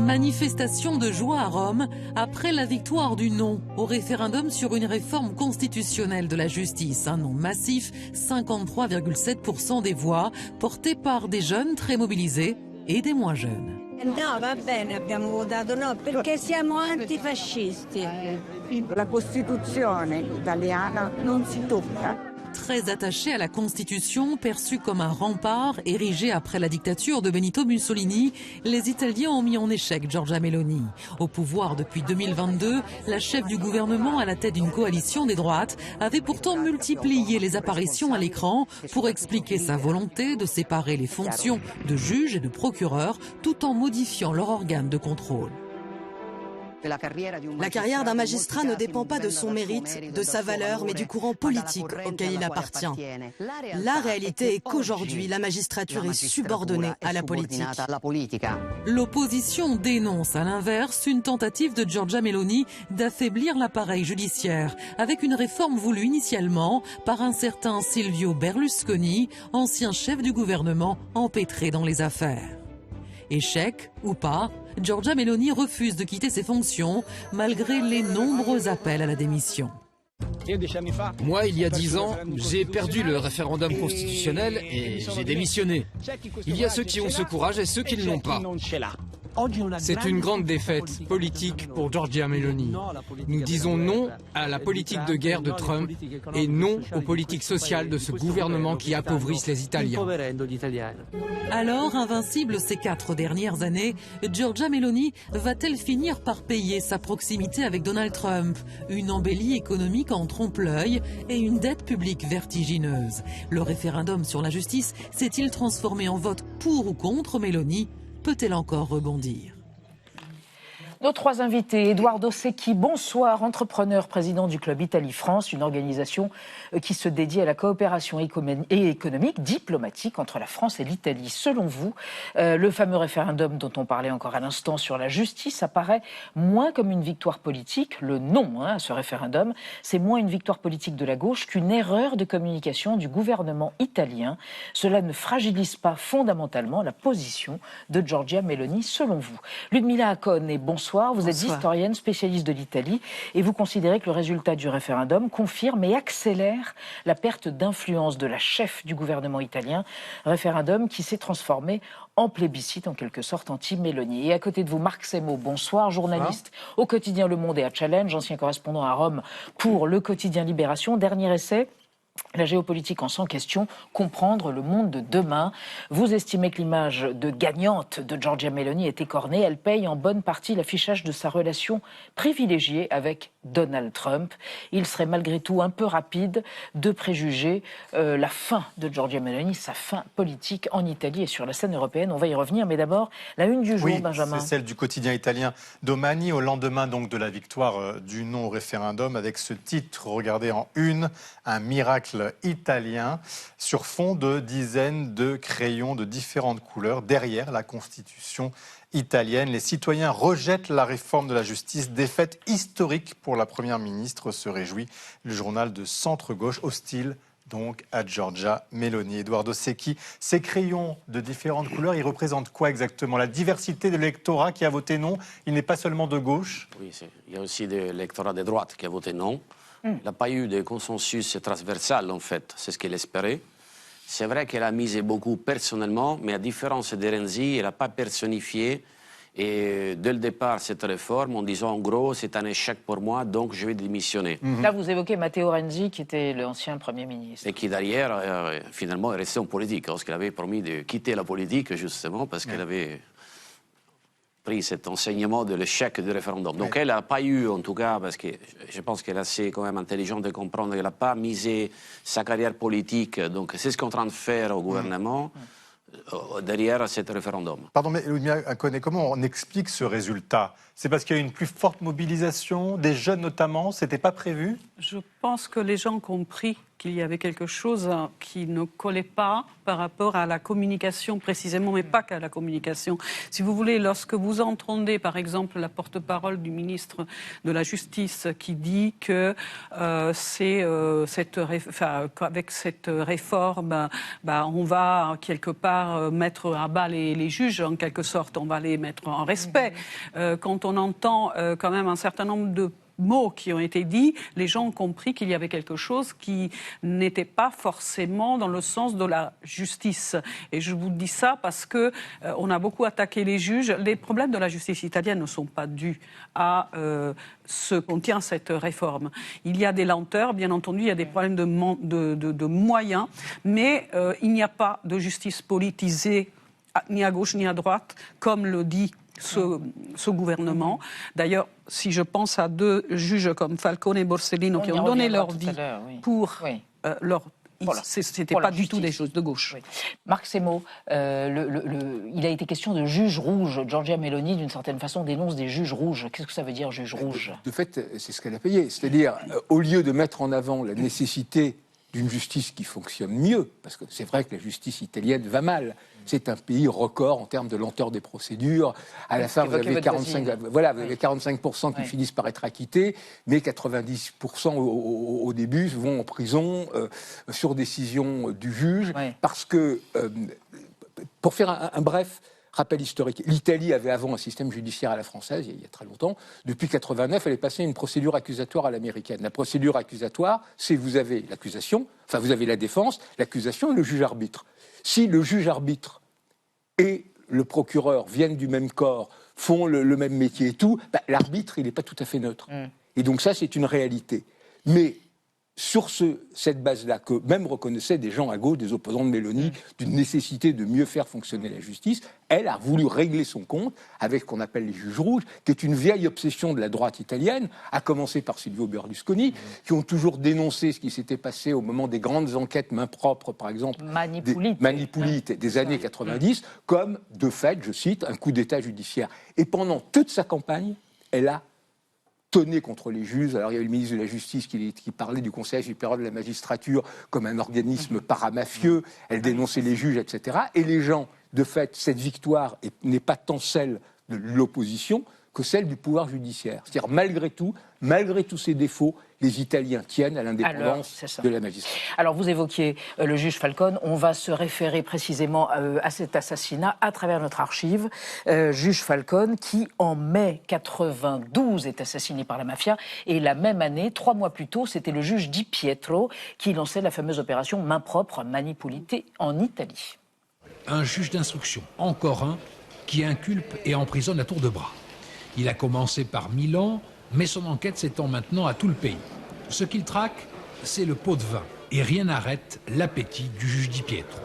Manifestation de joie à Rome après la victoire du non au référendum sur une réforme constitutionnelle de la justice. Un non massif, 53,7% des voix, porté par des jeunes très mobilisés et des moins jeunes. No, va bene, abbiamo votato no perché siamo antifascisti. La Costituzione italiana non si tocca. Très attaché à la Constitution, perçue comme un rempart érigé après la dictature de Benito Mussolini, les Italiens ont mis en échec Giorgia Meloni. Au pouvoir depuis 2022, la chef du gouvernement à la tête d'une coalition des droites avait pourtant multiplié les apparitions à l'écran pour expliquer sa volonté de séparer les fonctions de juge et de procureur tout en modifiant leur organe de contrôle. La carrière d'un magistrat ne dépend pas de son mérite, de sa valeur, mais du courant politique auquel il appartient. La réalité est qu'aujourd'hui, la magistrature est subordonnée à la politique. L'opposition dénonce à l'inverse une tentative de Giorgia Meloni d'affaiblir l'appareil judiciaire avec une réforme voulue initialement par un certain Silvio Berlusconi, ancien chef du gouvernement empêtré dans les affaires. Échec ou pas, Giorgia Meloni refuse de quitter ses fonctions malgré les nombreux appels à la démission. Moi, il y a 10 ans, j'ai perdu le référendum constitutionnel et j'ai démissionné. Il y a ceux qui ont ce courage et ceux qui ne l'ont pas. C'est une grande défaite politique pour Giorgia Meloni. Nous disons non à la politique de guerre de Trump et non aux politiques sociales de ce gouvernement qui appauvrissent les Italiens. Alors, invincible ces 4 dernières années, Giorgia Meloni va-t-elle finir par payer sa proximité avec Donald Trump? Une embellie économique en trompe-l'œil et une dette publique vertigineuse. Le référendum sur la justice s'est-il transformé en vote pour ou contre Meloni? Peut-elle encore rebondir? Nos 3 invités, Edoardo Secchi, bonsoir, entrepreneur, président du Club Italie-France, une organisation qui se dédie à la coopération économique, diplomatique entre la France et l'Italie. Selon vous, le fameux référendum dont on parlait encore à l'instant sur la justice apparaît moins comme une victoire politique. Le non à ce référendum, c'est moins une victoire politique de la gauche qu'une erreur de communication du gouvernement italien. Cela ne fragilise pas fondamentalement la position de Giorgia Meloni, selon vous. Ludmila Acone, bonsoir. Vous êtes historienne, spécialiste de l'Italie, et vous considérez que le résultat du référendum confirme et accélère la perte d'influence de la chef du gouvernement italien, référendum qui s'est transformé en plébiscite, en quelque sorte, anti-Meloni. Et à côté de vous, Marc Semo, bonsoir, journaliste au quotidien Le Monde et à Challenge, ancien correspondant à Rome pour le quotidien Libération. Dernier essai, la géopolitique en 100 questions, comprendre le monde de demain. Vous estimez que l'image de gagnante de Giorgia Meloni est écornée. Elle paye en bonne partie l'affichage de sa relation privilégiée avec Donald Trump. Il serait malgré tout un peu rapide de préjuger la fin de Giorgia Meloni, sa fin politique en Italie et sur la scène européenne. On va y revenir, mais d'abord, la une du jour, Benjamin. C'est celle du quotidien italien Domani, au lendemain donc de la victoire du non au référendum, avec ce titre, regardez en une, un miracle italien, sur fond de dizaines de crayons de différentes couleurs derrière la Constitution italienne. Les citoyens rejettent la réforme de la justice, défaite historique pour la Première ministre, se réjouit le journal de centre-gauche, hostile donc à Giorgia Meloni. Edoardo Secchi, ces crayons de différentes couleurs, ils représentent quoi exactement? La diversité de l'électorat qui a voté non, il n'est pas seulement de gauche? Oui, il y a aussi de l'électorat de droite qui a voté non. Il n'a pas eu de consensus transversal, en fait, c'est ce qu'elle espérait. C'est vrai qu'elle a misé beaucoup personnellement, mais à différence de Renzi, elle n'a pas personnifié. Et dès le départ, cette réforme, en disant en gros, c'est un échec pour moi, donc je vais démissionner. Là, vous évoquez Matteo Renzi, qui était l'ancien Premier ministre. Et qui, derrière, finalement, est resté en politique, parce qu'elle avait promis de quitter la politique, justement, parce qu'elle avait pris cet enseignement de l'échec du référendum. Donc elle n'a pas eu, en tout cas, parce que je pense qu'elle est assez quand même intelligente de comprendre qu'elle n'a pas misé sa carrière politique. Donc c'est ce qu'on est en train de faire au gouvernement derrière ce référendum. Pardon, mais Ludmila Acone, comment on explique ce résultat? C'est parce qu'il y a eu une plus forte mobilisation, des jeunes notamment, c'était pas prévu? Je pense que les gens ont compris qu'il y avait quelque chose qui ne collait pas par rapport à la communication précisément, mais pas qu'à la communication. Si vous voulez, lorsque vous entendez par exemple la porte-parole du ministre de la Justice qui dit que avec cette réforme, on va quelque part mettre à bas les juges, en quelque sorte, on va les mettre en respect. Quand on entend quand même un certain nombre de mots qui ont été dits, les gens ont compris qu'il y avait quelque chose qui n'était pas forcément dans le sens de la justice. Et je vous dis ça parce que on a beaucoup attaqué les juges. Les problèmes de la justice italienne ne sont pas dus à ce que contient cette réforme. Il y a des lenteurs, bien entendu, il y a des problèmes de moyens, mais il n'y a pas de justice politisée ni à gauche ni à droite, comme le dit ce gouvernement. D'ailleurs, si je pense à deux juges comme Falcone et Borsellino qui ont donné leur vie pour leur... Voilà. C'était pas du tout des choses de gauche. Oui. Marc Semo, il a été question de juges rouges. Giorgia Meloni, d'une certaine façon, dénonce des juges rouges. Qu'est-ce que ça veut dire, juge rouge ? De fait, c'est ce qu'elle a payé. C'est-à-dire, au lieu de mettre en avant la nécessité d'une justice qui fonctionne mieux, parce que c'est vrai que la justice italienne va mal. C'est un pays record en termes de lenteur des procédures. À la fin, vous avez 45% qui finissent par être acquittés, mais 90% au début vont en prison sur décision du juge, parce que, pour faire un bref rappel historique, l'Italie avait avant un système judiciaire à la française, il y a très longtemps. Depuis 89, elle est passée à une procédure accusatoire à l'américaine. La procédure accusatoire, c'est vous avez l'accusation, enfin vous avez la défense, l'accusation et le juge arbitre. Si le juge arbitre et le procureur viennent du même corps, font le même métier et tout, l'arbitre, il n'est pas tout à fait neutre. Et donc ça, c'est une réalité. Mais sur cette base-là, que même reconnaissaient des gens à gauche, des opposants de Meloni, d'une nécessité de mieux faire fonctionner la justice, elle a voulu régler son compte avec ce qu'on appelle les juges rouges, qui est une vieille obsession de la droite italienne, à commencer par Silvio Berlusconi, qui ont toujours dénoncé ce qui s'était passé au moment des grandes enquêtes main propre, par exemple, Manipulite des années 90, comme, de fait, je cite, un coup d'État judiciaire. Et pendant toute sa campagne, elle a tonné contre les juges. Alors il y avait le ministre de la Justice qui parlait du Conseil supérieur de la magistrature comme un organisme paramafieux, elle dénonçait les juges, etc. Et les gens, de fait, cette victoire n'est pas tant celle de l'opposition que celle du pouvoir judiciaire. C'est-à-dire, malgré tous ses défauts, les Italiens tiennent à l'indépendance de la magistrature. Alors, vous évoquiez le juge Falcone. On va se référer précisément à cet assassinat à travers notre archive. Juge Falcone, qui, en mai 92, est assassiné par la mafia. Et la même année, 3 mois plus tôt, c'était le juge Di Pietro qui lançait la fameuse opération main propre Manipulite en Italie. Un juge d'instruction, encore un, qui inculpe et emprisonne à tour de bras. Il a commencé par Milan, mais son enquête s'étend maintenant à tout le pays. Ce qu'il traque, c'est le pot de vin. Et rien n'arrête l'appétit du juge Di Pietro.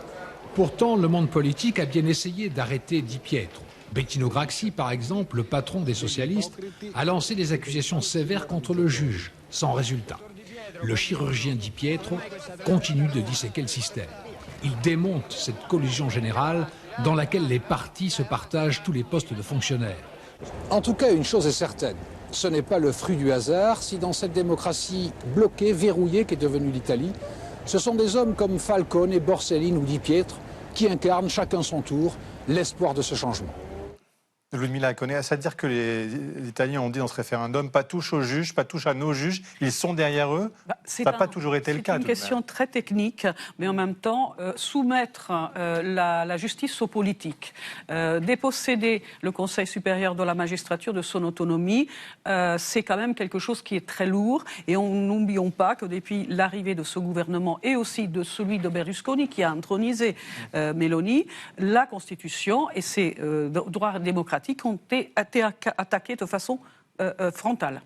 Pourtant, le monde politique a bien essayé d'arrêter Di Pietro. Bettino Craxi, par exemple, le patron des socialistes, a lancé des accusations sévères contre le juge, sans résultat. Le chirurgien Di Pietro continue de disséquer le système. Il démonte cette collusion générale dans laquelle les partis se partagent tous les postes de fonctionnaires. En tout cas, une chose est certaine, ce n'est pas le fruit du hasard si dans cette démocratie bloquée, verrouillée qu'est devenue l'Italie, ce sont des hommes comme Falcone, Borsellino ou Di Pietro qui incarnent chacun son tour l'espoir de ce changement. Ludmila Coney, c'est-à-dire que les Italiens ont dit dans ce référendum, pas touche aux juges, pas touche à nos juges, ils sont derrière eux. Ça n'a pas toujours été le cas. C'est une question très technique, mais en même temps, soumettre la justice aux politiques, déposséder le Conseil supérieur de la magistrature de son autonomie, c'est quand même quelque chose qui est très lourd. Et n'oublions pas que depuis l'arrivée de ce gouvernement et aussi de celui de Berlusconi qui a intronisé Meloni, la Constitution et ses droits démocratiques ont été attaqués de façon frontale.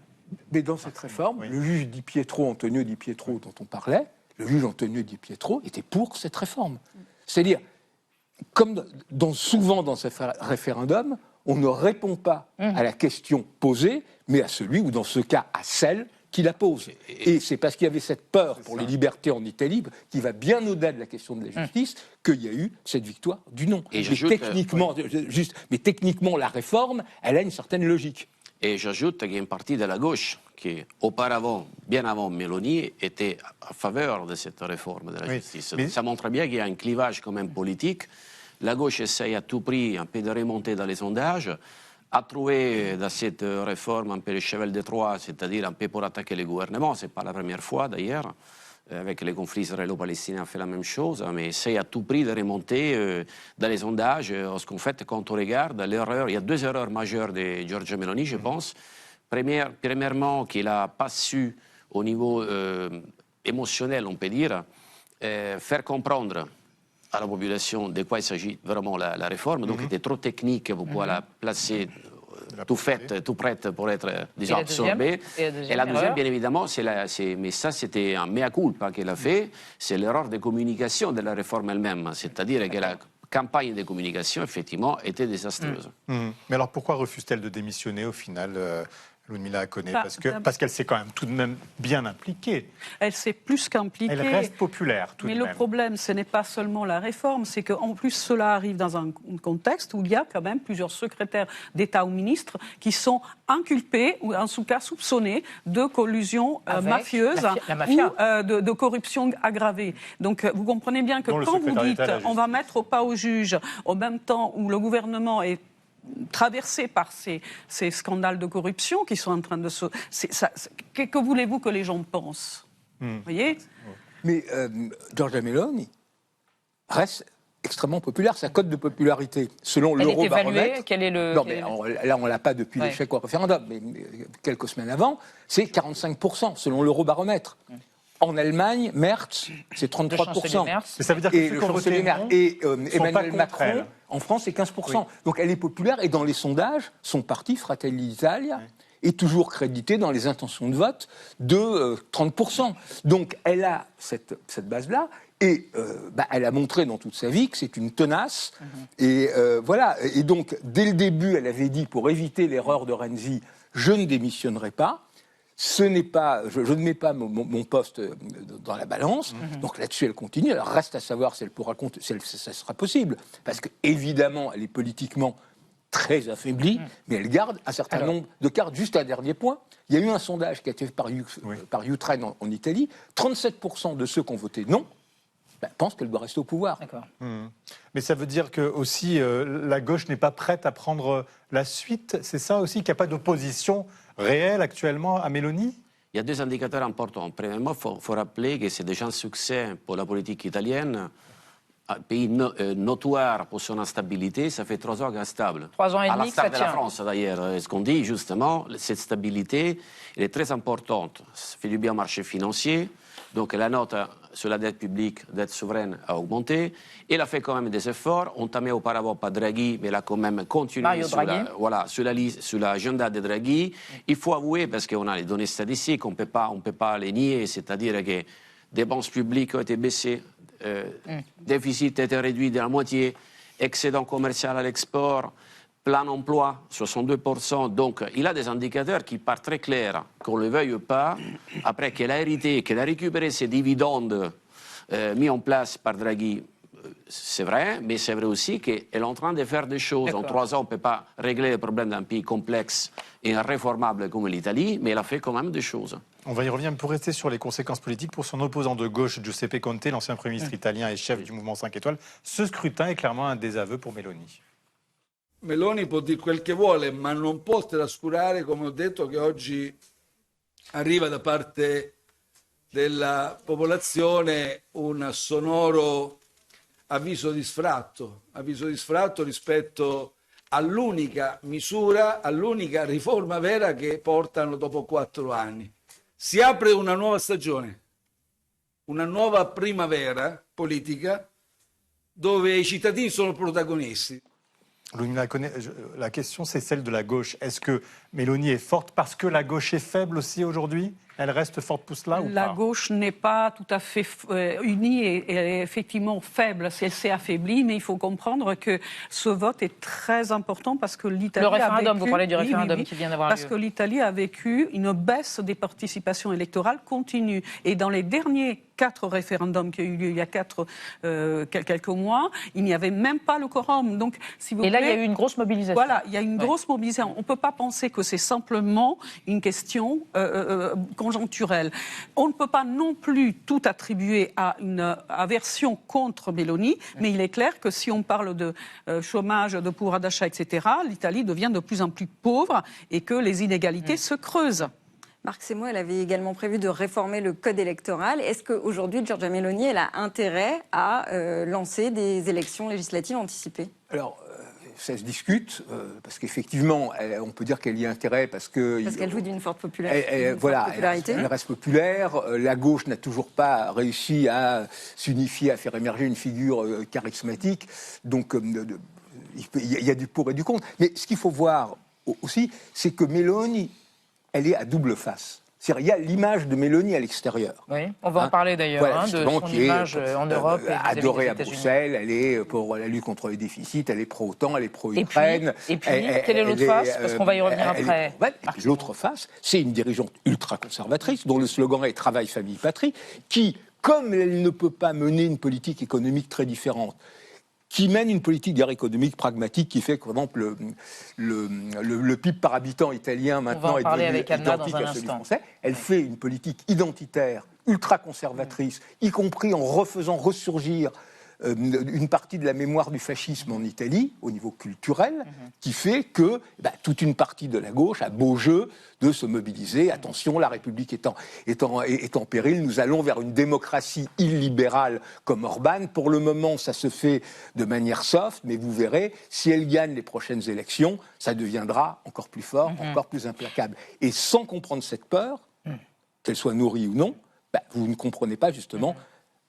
Mais dans cette réforme, le juge Di Pietro, Antonio Di Pietro dont on parlait, le juge Antonio Di Pietro était pour cette réforme. C'est-à-dire, comme souvent dans ce référendum, on ne répond pas à la question posée, mais à celui, ou dans ce cas, à celle qui la pose. Et c'est parce qu'il y avait cette peur pour les libertés en Italie, qui va bien au-delà de la question de la justice, qu'il y a eu cette victoire du non. Mais techniquement, la réforme, elle a une certaine logique. Et j'ajoute qu'il y a une partie de la gauche qui, auparavant, bien avant Meloni, était à faveur de cette réforme de la justice. Mais ça montre bien qu'il y a un clivage quand même politique. La gauche essaye à tout prix un peu de remonter dans les sondages, a trouvé dans cette réforme un peu le cheval de Troie, c'est-à-dire un peu pour attaquer le gouvernement. Ce n'est pas la première fois d'ailleurs. Avec les conflits israélo-palestiniens, on fait la même chose, mais essaye à tout prix de remonter dans les sondages. Parce qu'en fait, quand on regarde l'erreur, il y a 2 erreurs majeures de Giorgia Meloni, je pense. Premièrement, qu'il n'a pas su, au niveau émotionnel, on peut dire, faire comprendre à la population de quoi il s'agit vraiment la réforme. Donc, elle était trop technique pour pouvoir la placer tout faite, tout prête pour être déjà absorbée. Et la deuxième, bien évidemment, mais ça, c'était un mea culpa qu'elle a fait, c'est l'erreur de communication de la réforme elle-même. C'est-à-dire que la campagne de communication, effectivement, était désastreuse. Mais alors, pourquoi refuse-t-elle de démissionner au final Ludmila Akoné, parce qu'elle s'est quand même tout de même bien impliquée. Elle s'est plus qu'impliquée. Elle reste populaire tout de même. Mais le problème, ce n'est pas seulement la réforme, c'est qu'en plus cela arrive dans un contexte où il y a quand même plusieurs secrétaires d'État ou ministres qui sont inculpés ou en tout cas soupçonnés de collusion mafieuse ou de corruption aggravée. Donc vous comprenez bien que quand vous dites on va mettre au pas au juge au même temps où le gouvernement est traversé par ces scandales de corruption qui sont en train de se... Que voulez-vous que les gens pensent Vous voyez Mais Giorgia Meloni reste extrêmement populaire. Sa cote de popularité, selon l'Eurobaromètre... Quel est le... Non, mais là, on ne l'a pas depuis l'échec au référendum, mais quelques semaines avant, c'est 45%, selon l'Eurobaromètre. En Allemagne, Merz, c'est 33%. Mais ça veut dire que le chancelier Merz et Emmanuel Macron, en France, c'est 15%. Oui. Donc elle est populaire et dans les sondages, son parti, Fratelli d'Italia, est toujours crédité dans les intentions de vote de 30%. Donc elle a cette base-là. Et elle a montré dans toute sa vie que c'est une tenace. Et voilà. Et donc, dès le début, elle avait dit, pour éviter l'erreur de Renzi, je ne démissionnerai pas. Ce n'est pas, je ne mets pas mon poste dans la balance. Donc là-dessus, elle continue. Alors reste à savoir si elle pourra si ça sera possible. Parce qu'évidemment, elle est politiquement très affaiblie, mais elle garde un certain nombre de cartes. Juste un dernier point. Il y a eu un sondage qui a été fait par Utrend en Italie. 37% de ceux qui ont voté non pensent qu'elle doit rester au pouvoir. Mais ça veut dire que aussi la gauche n'est pas prête à prendre la suite. C'est ça aussi, qu'il n'y a pas d'opposition réelle actuellement à Meloni? Il y a 2 indicateurs importants. Premièrement, il faut rappeler que c'est déjà un succès pour la politique italienne. Un pays notoire pour son instabilité, ça fait 3 ans qu'elle est stable. 3 ans et demi, ça tient. À la de la France, d'ailleurs. Ce qu'on dit, justement, cette stabilité, elle est très importante. Ça fait du bien au marché financier. Donc la note sur la dette publique, dette souveraine, a augmenté. Elle a fait quand même des efforts, entamés auparavant par Draghi, mais elle a quand même continué sur l'agenda de Draghi. Il faut avouer, parce qu'on a les données statistiques, on ne peut pas les nier, c'est-à-dire que les dépenses publiques ont été baissées, déficit a été réduit de la moitié, excédent commercial à l'export, plein emploi, 62%. Donc, il a des indicateurs qui partent très clairs, qu'on ne le veuille pas. Après qu'elle a hérité, qu'elle a récupéré ces dividendes mis en place par Draghi, c'est vrai, mais c'est vrai aussi qu'elle est en train de faire des choses. En 3 ans, on ne peut pas régler les problèmes d'un pays complexe et réformable comme l'Italie, mais elle a fait quand même des choses. On va y revenir pour rester sur les conséquences politiques. Pour son opposant de gauche, Giuseppe Conte, l'ancien Premier ministre italien et chef du mouvement 5 étoiles, ce scrutin est clairement un désaveu pour Meloni. Meloni può dire quel che vuole, ma non può trascurare, come ho detto, che oggi arriva da parte della popolazione un sonoro avviso di sfratto rispetto all'unica misura, all'unica riforma vera che portano dopo 4 anni. Si apre una nuova stagione, una nuova primavera politica dove i cittadini sono protagonisti. La question, c'est celle de la gauche. Est-ce que Meloni est forte parce que la gauche est faible aussi aujourd'hui? Elle reste forte pour cela ou La pas? gauche n'est pas tout à fait unie et effectivement faible. Elle s'est affaiblie, mais il faut comprendre que ce vote est très important parce que l'Italie Le référendum, a vécu, vous parlez du référendum oui, qui vient d'avoir lieu. parce que l'Italie a vécu une baisse des participations électorales continue. Et dans les derniers 4 référendums qui ont eu lieu il y a quelques mois, il n'y avait même pas le quorum. Donc, si vous Et là, voulez, il y a eu une grosse mobilisation. Voilà, il y a une grosse mobilisation. On ne peut pas penser que c'est simplement une question conjoncturelle. On ne peut pas non plus tout attribuer à une aversion contre Meloni, mais il est clair que si on parle de chômage, de pouvoir d'achat, etc., l'Italie devient de plus en plus pauvre et que les inégalités se creusent. Marc Semo, elle avait également prévu de réformer le code électoral. Est-ce qu'aujourd'hui, Giorgia Meloni, elle a intérêt à lancer des élections législatives anticipées? Alors, ça se discute, parce qu'effectivement, on peut dire qu'elle y a intérêt parce que... Parce qu'elle joue d'une forte popularité. Elle reste populaire. La gauche n'a toujours pas réussi à s'unifier, à faire émerger une figure charismatique. Donc, il y a du pour et du contre. Mais ce qu'il faut voir aussi, c'est que Meloni, elle est à double face. C'est-à-dire, il y a l'image de Meloni à l'extérieur. Oui, on va en parler d'ailleurs, voilà, de son image en Europe. Et adorée à Bruxelles, elle est pour la lutte contre les déficits, elle est pro-OTAN, elle est pro-Ukraine. Et puis quelle est l'autre face? Parce qu'on va y revenir après. Et puis l'autre face, c'est une dirigeante ultra-conservatrice, dont le slogan est « Travail, famille, patrie », qui, comme elle ne peut pas mener une politique économique très différente, qui mène une politique économique pragmatique qui fait que, par exemple, le PIB par habitant italien maintenant est devenu identique à celui français. Elle fait une politique identitaire, ultra-conservatrice, y compris en refaisant ressurgir une partie de la mémoire du fascisme en Italie, au niveau culturel, qui fait que toute une partie de la gauche a beau jeu de se mobiliser. Attention, la République est en péril, nous allons vers une démocratie illibérale comme Orban. Pour le moment, ça se fait de manière soft, mais vous verrez, si elle gagne les prochaines élections, ça deviendra encore plus fort, encore plus implacable. Et sans comprendre cette peur, qu'elle soit nourrie ou non, vous ne comprenez pas justement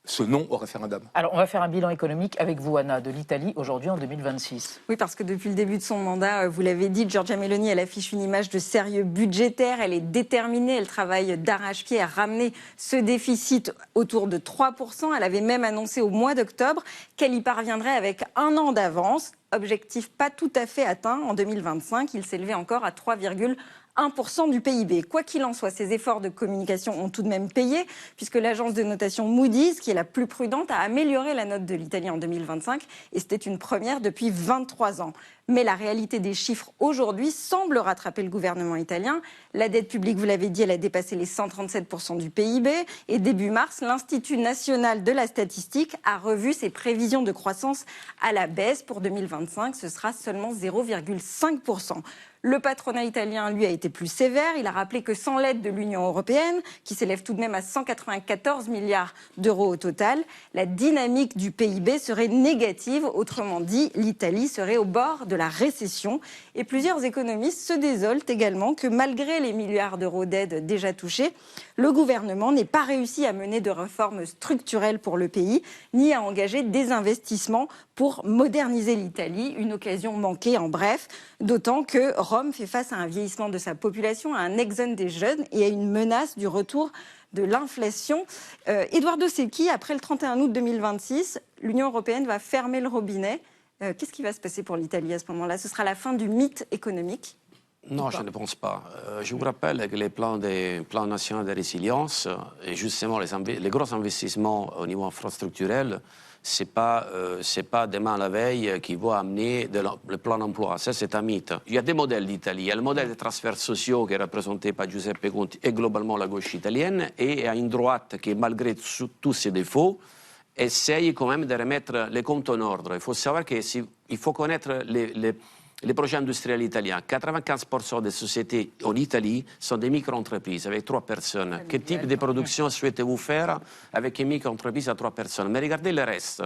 ce non au référendum. Alors, on va faire un bilan économique avec vous, Anna, de l'Italie aujourd'hui en 2026. Oui, parce que depuis le début de son mandat, vous l'avez dit, Giorgia Meloni, elle affiche une image de sérieux budgétaire, elle est déterminée, elle travaille d'arrache-pied à ramener ce déficit autour de 3%. Elle avait même annoncé au mois d'octobre qu'elle y parviendrait avec 1 an d'avance. Objectif pas tout à fait atteint en 2025, il s'élevait encore à 3,1% du PIB. Quoi qu'il en soit, ces efforts de communication ont tout de même payé, puisque l'agence de notation Moody's, qui est la plus prudente, a amélioré la note de l'Italie en 2025, et c'était une première depuis 23 ans. Mais la réalité des chiffres aujourd'hui semble rattraper le gouvernement italien. La dette publique, vous l'avez dit, elle a dépassé les 137% du PIB. Et début mars, l'Institut national de la statistique a revu ses prévisions de croissance à la baisse. Pour 2025, ce sera seulement 0,5%. Le patronat italien, lui, a été plus sévère. Il a rappelé que sans l'aide de l'Union européenne, qui s'élève tout de même à 194 milliards d'euros au total, la dynamique du PIB serait négative. Autrement dit, l'Italie serait au bord de la récession. Et plusieurs économistes se désolent également que malgré les milliards d'euros d'aide déjà touchés, le gouvernement n'ait pas réussi à mener de réformes structurelles pour le pays, ni à engager des investissements pour moderniser l'Italie. Une occasion manquée, en bref, d'autant que Rome fait face à un vieillissement de sa population, à un exode des jeunes et à une menace du retour de l'inflation. Edoardo Secchi, après le 31 août 2026, l'Union européenne va fermer le robinet. Qu'est-ce qui va se passer pour l'Italie à ce moment-là? Ce sera la fin du mythe économique? Non, je ne pense pas. Je vous rappelle que les plans nationaux de résilience et justement les gros investissements au niveau infrastructurel, ce n'est pas demain la veille qui va amener le plan d'emploi. Ça, c'est un mythe. Il y a des modèles d'Italie. Il y a le modèle des transferts sociaux qui est représenté par Giuseppe Conte et globalement la gauche italienne, et il y a une droite qui, malgré tous ses défauts, essaye quand même de remettre les comptes en ordre. Il faut savoir qu'il faut connaître les projets industriels italiens. 95% des sociétés en Italie sont des micro-entreprises avec 3 personnes. Quel type de production souhaitez-vous faire avec une micro-entreprise à 3 personnes? Mais regardez le reste.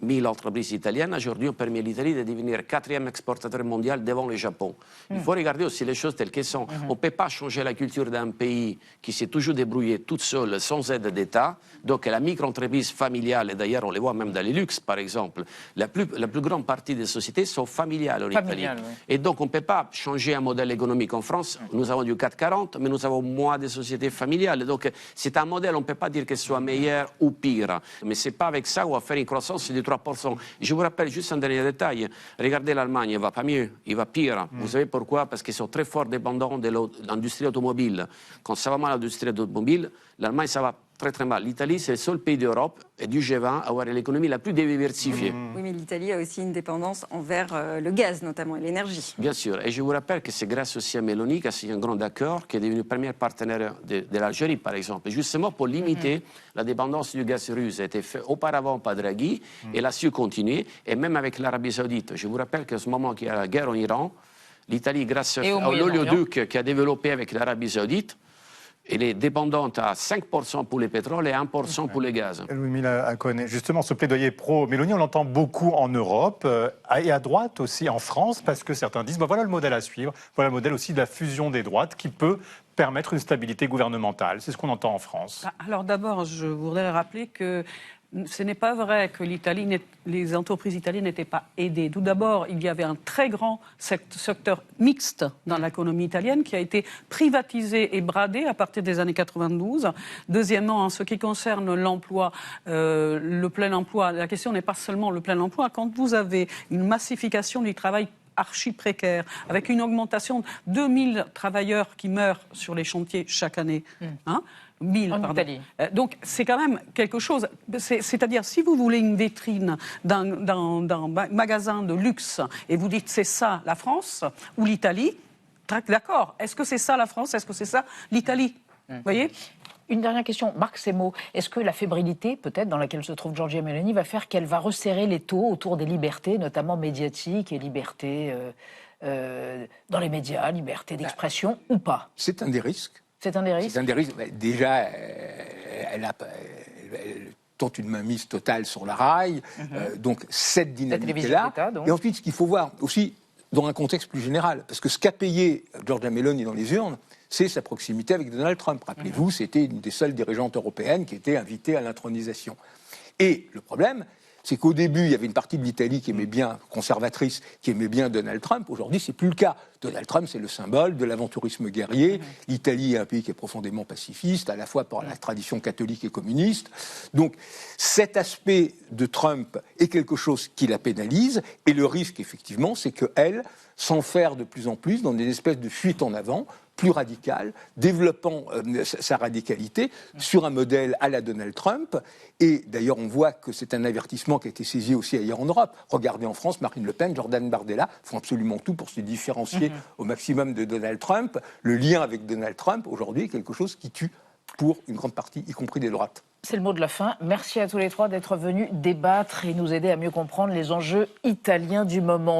000 entreprises italiennes, aujourd'hui ont permis à l'Italie de devenir 4e exportateur mondial devant le Japon. Il faut regarder aussi les choses telles qu'elles sont. On ne peut pas changer la culture d'un pays qui s'est toujours débrouillé toute seule, sans aide d'État. Donc la micro-entreprise familiale, et d'ailleurs on les voit même dans les luxes par exemple, la plus grande partie des sociétés sont familiales en Italie. Oui. Et donc on ne peut pas changer un modèle économique en France. Nous avons du 440, mais nous avons moins de sociétés familiales. Donc c'est un modèle, on ne peut pas dire qu'il soit meilleur ou pire. Mais ce n'est pas avec ça qu'on va faire une croissance de 3%. Je vous rappelle juste un dernier détail. Regardez l'Allemagne, il ne va pas mieux, il va pire. Vous savez pourquoi? Parce qu'ils sont très fort dépendants de l'industrie automobile. Quand ça va mal l'industrie automobile, l'Allemagne, ça va très très mal. L'Italie, c'est le seul pays d'Europe et du G20 à avoir l'économie la plus diversifiée. Oui, mais l'Italie a aussi une dépendance envers le gaz, notamment, et l'énergie. Bien sûr. Et je vous rappelle que c'est grâce aussi à Meloni qu'a signé un grand accord qui est devenu le premier partenaire de l'Algérie, par exemple. Et justement pour limiter la dépendance du gaz russe. Ça a été fait auparavant par Draghi et l'a su continuer. Et même avec l'Arabie Saoudite. Je vous rappelle qu'à ce moment qu'il y a la guerre en Iran, l'Italie, grâce à l'oléoduc qui a développé avec l'Arabie Saoudite, elle est dépendante à 5% pour le pétrole et 1% pour le gaz. Louis-Mila Cohen, justement, ce plaidoyer pro-Mélanie, on l'entend beaucoup en Europe et à droite aussi en France, parce que certains disent, voilà le modèle à suivre, voilà le modèle aussi de la fusion des droites qui peut permettre une stabilité gouvernementale. C'est ce qu'on entend en France. Alors d'abord, je voudrais rappeler que ce n'est pas vrai que les entreprises italiennes n'étaient pas aidées. Tout d'abord, il y avait un très grand secteur mixte dans l'économie italienne qui a été privatisé et bradé à partir des années 92. Deuxièmement, en ce qui concerne l'emploi, le plein emploi, la question n'est pas seulement le plein emploi. Quand vous avez une massification du travail archi précaire, avec une augmentation de 2000 travailleurs qui meurent sur les chantiers chaque année, 1000, en Italie. Donc c'est quand même quelque chose. C'est-à-dire, si vous voulez une vitrine d'un magasin de luxe et vous dites c'est ça la France ou l'Italie, d'accord. Est-ce que c'est ça la France? Est-ce que c'est ça l'Italie? Vous voyez? Une dernière question, Marc Semo. Est-ce que la fébrilité, peut-être, dans laquelle se trouve Giorgia Meloni, va faire qu'elle va resserrer les taux autour des libertés, notamment médiatiques et libertés dans les médias, liberté d'expression ou pas? C'est un des risques. C'est un des risques. C'est un des risques. Déjà, elle tente une mainmise totale sur la rail. Donc, cette dynamique-là. Et ensuite, ce qu'il faut voir aussi dans un contexte plus général, parce que ce qu'a payé Giorgia Meloni dans les urnes, c'est sa proximité avec Donald Trump. Rappelez-vous, c'était une des seules dirigeantes européennes qui était invitée à l'intronisation. Et le problème, c'est qu'au début, il y avait une partie de l'Italie qui aimait bien, conservatrice, qui aimait bien Donald Trump. Aujourd'hui, c'est plus le cas. Donald Trump, c'est le symbole de l'aventurisme guerrier. L'Italie est un pays qui est profondément pacifiste, à la fois par la tradition catholique et communiste. Donc, cet aspect de Trump est quelque chose qui la pénalise. Et le risque, effectivement, c'est qu'elle s'enferre de plus en plus dans des espèces de fuites en avant, plus radicale, développant sa radicalité sur un modèle à la Donald Trump. Et d'ailleurs, on voit que c'est un avertissement qui a été saisi aussi ailleurs en Europe. Regardez en France, Marine Le Pen, Jordan Bardella font absolument tout pour se différencier au maximum de Donald Trump. Le lien avec Donald Trump, aujourd'hui, est quelque chose qui tue pour une grande partie, y compris des droites. C'est le mot de la fin. Merci à tous les trois d'être venus débattre et nous aider à mieux comprendre les enjeux italiens du moment.